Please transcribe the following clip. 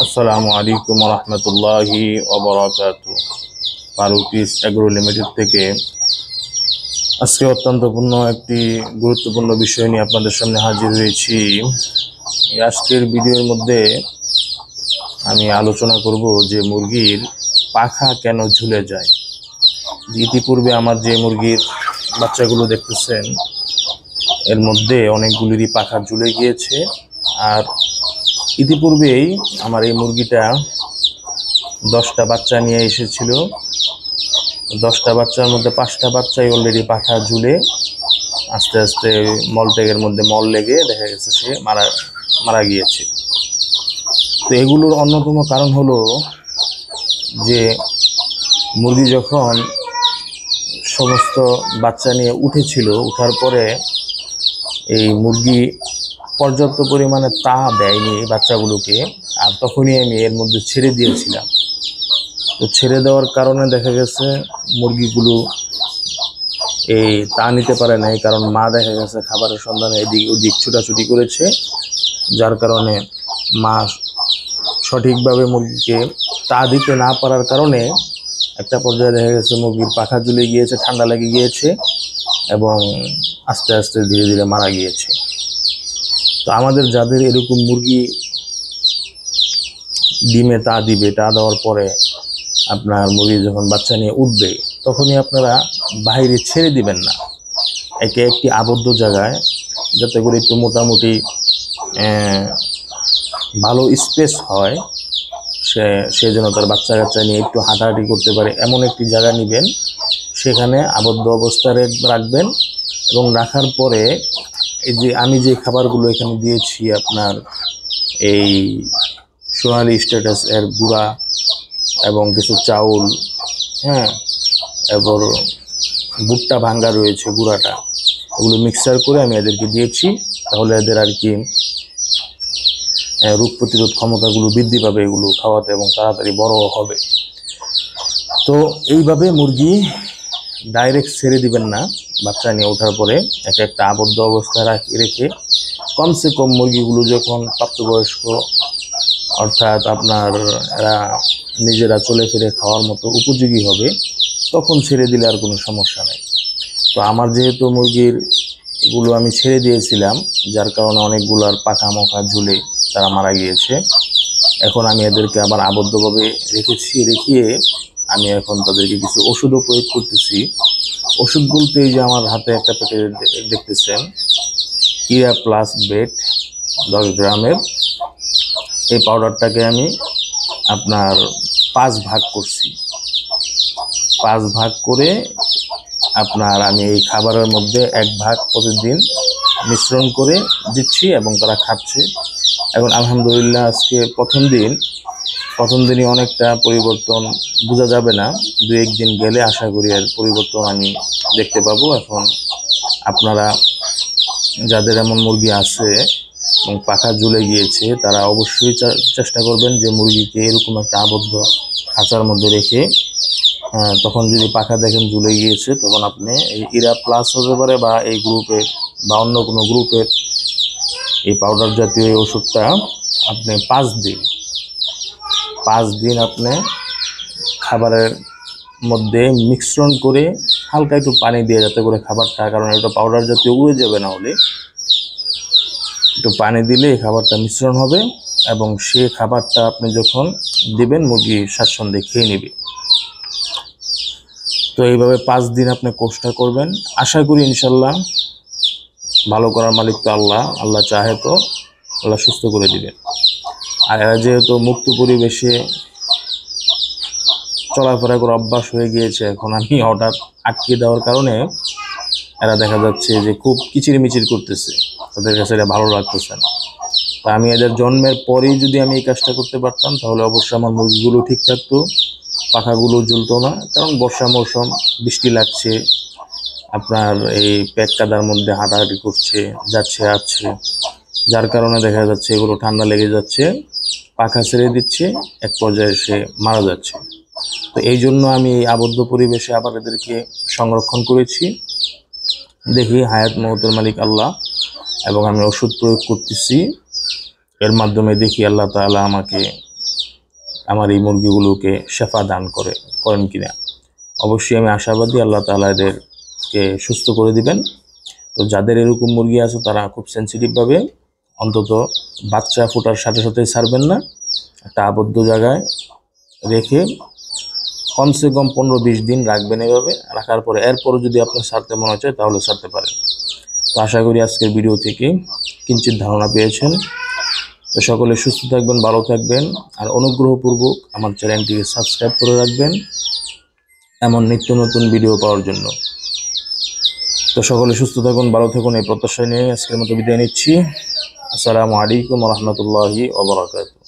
আসসালামু আলাইকুম রহমতুল্লাহি ওয়া ফারুকিস এগ্রো লিমিটেড থেকে আজকে একটি গুরুত্বপূর্ণ বিষয় নিয়ে আপনাদের সামনে হাজির হয়েছি। আজকের ভিডিওর মধ্যে আমি আলোচনা করব যে মুরগির পাখা কেন ঝুলে যায়। ইতিপূর্বে আমার যে মুরগির বাচ্চাগুলো দেখতেছেন এর মধ্যে অনেকগুলিরই পাখা ঝুলে গিয়েছে। আর ইতিপূর্বেই আমার এই মুরগিটা 10টা বাচ্চা নিয়ে এসেছিল। 10টা বাচ্চার মধ্যে 5টা বাচ্চাই অলরেডি পাখা ঝুলে আস্তে আস্তে মলত্যাগের মধ্যে মল লেগে দেখা গেছে সে মারা গিয়েছে। তো এগুলোর অন্যতম কারণ হলো যে মুরগি যখন সমস্ত বাচ্চা নিয়ে উঠেছিল, উঠার পরে এই মুরগি পর্যাপ্ত পরিমাণে তা দেয়নি বাচ্চাগুলোকে, আর তখনই আমি এর মধ্যে ছেড়ে দিয়েছিলাম। তো ছেড়ে দেওয়ার কারণে দেখা গেছে মুরগিগুলো এই তা নিতে পারে নাই, কারণ মা দেখা গেছে খাবারের সন্ধানে এদিক ওদিক ছুটাছুটি করেছে, যার কারণে মা সঠিকভাবে মুরগিকে তা দিতে না পারার কারণে একটা পর্যায়ে দেখা গেছে মুরগির পাখা ঝুলে গিয়েছে, ঠান্ডা লেগে গিয়েছে এবং আস্তে আস্তে ধীরে ধীরে মারা গিয়েছে। তো আমাদের যাদের এরকম মুরগি ডিমে তা দিবে, তা দেওয়ার পরে আপনার মুরগি যখন বাচ্চা নিয়ে উঠবে তখনই আপনারা বাইরে ছেড়ে দিবেন না, একে একটি আবদ্ধ জায়গায়, যাতে করে একটু মোটামুটি ভালো স্পেস হয়, সে যেন তার বাচ্চা কাচ্চা নিয়ে একটু হাঁটাহাঁটি করতে পারে এমন একটি জায়গা নেবেন, সেখানে আবদ্ধ অবস্থায় রাখবেন। এবং রাখার পরে এই যে আমি যে খাবারগুলো এখানে দিয়েছি, আপনার এই সোনালি স্ট্যাটাস এর গুঁড়া এবং কিছু চাউল, এরপর ভুট্টা ভাঙ্গা রয়েছে গুঁড়াটা, ওগুলো মিক্সার করে আমি এদেরকে দিয়েছি। তাহলে এদের আর কি রোগ প্রতিরোধ ক্ষমতাগুলো বৃদ্ধি পাবে এগুলো খাওয়াতে, এবং তাড়াতাড়ি বড় হবে। তো এইভাবে মুরগি ডাইরেক্ট ছেড়ে দিবেন না, বাচ্চা নিয়ে ওঠার পরে একটা আবদ্ধ অবস্থায় রেখে কমসে কম মুরগিগুলো যখন প্রাপ্তবয়স্ক, অর্থাৎ আপনার এরা নিজেরা চলে ফিরে খাওয়ার মতো উপযোগী হবে, তখন ছেড়ে দিলে আর কোনো সমস্যা নেই। তো আমার যেহেতু মুরগির এগুলো আমি ছেড়ে দিয়েছিলাম, যার কারণে অনেকগুলোর পাখা মোখা ঝুলে তারা মারা গিয়েছে। এখন আমি এদেরকে আবার আবদ্ধভাবে রেখে আমি এখন তাদেরকে কিছু ওষুধও প্রয়োগ করতেছি। ওষুধ বলতে এই যে আমার হাতে একটা প্যাকেট দেখতেছেন, ইরা প্লাস বেট 10 গ্রামের, এই পাউডারটাকে আমি আপনার 5 ভাগ করছি। 5 ভাগ করে আপনার আমি এই খাবারের মধ্যে 1 ভাগ প্রতিদিন মিশ্রণ করে দিচ্ছি এবং তারা খাচ্ছে। এখন আলহামদুলিল্লাহ আজকে প্রথম দিনই অনেকটা পরিবর্তন বোঝা যাবে না, 2-1 দিন গেলে আশা করি এর পরিবর্তন আমি দেখতে পাবো। এখন আপনারা যাদের এমন মুরগি আছে এবং পাখা ঝুলে গিয়েছে, তারা অবশ্যই চেষ্টা করবেন যে মুরগিকে এরকম একটা আবদ্ধ খাঁচার মধ্যে রেখে, তখন যদি পাখা দেখেন ঝুলে গিয়েছে, তখন আপনি এই ইরা প্লাস হতে পারে বা এই গ্রুপের বা অন্য কোনো গ্রুপের এই পাউডার জাতীয় এই ওষুধটা আপনি 5 দিন আপনি খাবারের মধ্যে মিশ্রণ করে হালকা একটু পানি দিয়ে, যাতে করে খাবারটা, কারণ এটা পাউডার জাতীয় উড়ে যাবে, না হলে একটু পানি দিলে এই খাবারটা মিশ্রণ হবে এবং সে খাবারটা আপনি যখন দিবেন মুরগি স্বাচ্ছন্দ্যে খেয়ে নেবে। তো এইভাবে 5 দিন আপনি কোর্সটা করবেন, আশা করি ইনশাল্লাহ ভালো করার মালিক তো আল্লাহ চাহে তো আল্লাহ সুস্থ করে দিবেন। আর এরা যেহেতু মুক্ত পরিবেশে চলাফেরা করে অভ্যাস হয়ে গিয়েছে, এখন আমি হঠাৎ আটকে দেওয়ার কারণে এরা দেখা যাচ্ছে যে খুব কিচিরমিচির করতেছে, তাদের কাছে এটা ভালো লাগতেছে না। তা আমি এদের জন্মের পরেই যদি আমি এই কাজটা করতে পারতাম, তাহলে অবশ্যই আমার মুরগিগুলো ঠিক থাকতো, পাখাগুলো ঝুলতো না। কারণ বর্ষা মৌসুম, বৃষ্টি লাগছে, আপনার এই পেট কাদার মধ্যে হাঁটাহাঁটি করছে, যাচ্ছে আসছে, যার কারণে দেখা যাচ্ছে এগুলো ঠান্ডা লেগে যাচ্ছে, পাখা ছেড়ে দিচ্ছে, এক পর্যায়ে সে মারা যাচ্ছে। তো এই জন্য আমি এই আবদ্ধ পরিবেশে আবার এদেরকে সংরক্ষণ করেছি। দেখি হায়াত মওতের মালিক আল্লাহ, এবং আমি ওষুধ প্রয়োগ করতেছি, এর মাধ্যমে দেখি আল্লাহ তাআলা আমাকে আমার এই মুরগিগুলোকে শেফা দান করেন কিনা। অবশ্যই আমি আশাবাদী আল্লাহ তাআলা এদেরকে সুস্থ করে দিবেন। তো যাদের এরকম মুরগি আছে তারা খুব সেন্সিটিভভাবে অন্তত বাচ্চা ফোটার সাথে সাথে ছাড়বেন না, একটা আবদ্ধ জায়গায় রেখে কমসে কম 15-20 দিন রাখবেন। এভাবে রাখার পরে এরপরও যদি আপনার ছাড়তে মনে হয় তাহলে ছাড়তে পারেন। তো আশা করি আজকের ভিডিও থেকে কিঞ্চিত ধারণা পেয়েছেন। তো সকলে সুস্থ থাকবেন, ভালো থাকবেন, আর অনুগ্রহপূর্বক আমার চ্যানেলটিকে সাবস্ক্রাইব করে রাখবেন এমন নিত্য নতুন ভিডিও পাওয়ার জন্য। তো সকলে সুস্থ থাকুন, ভালো থাকুন এই প্রত্যাশা নিয়ে আজকের মতো বিদায় নিচ্ছি। আসসালামু আলাইকুম ওয়া রাহমাতুল্লাহি ওয়া বারাকাতুহু।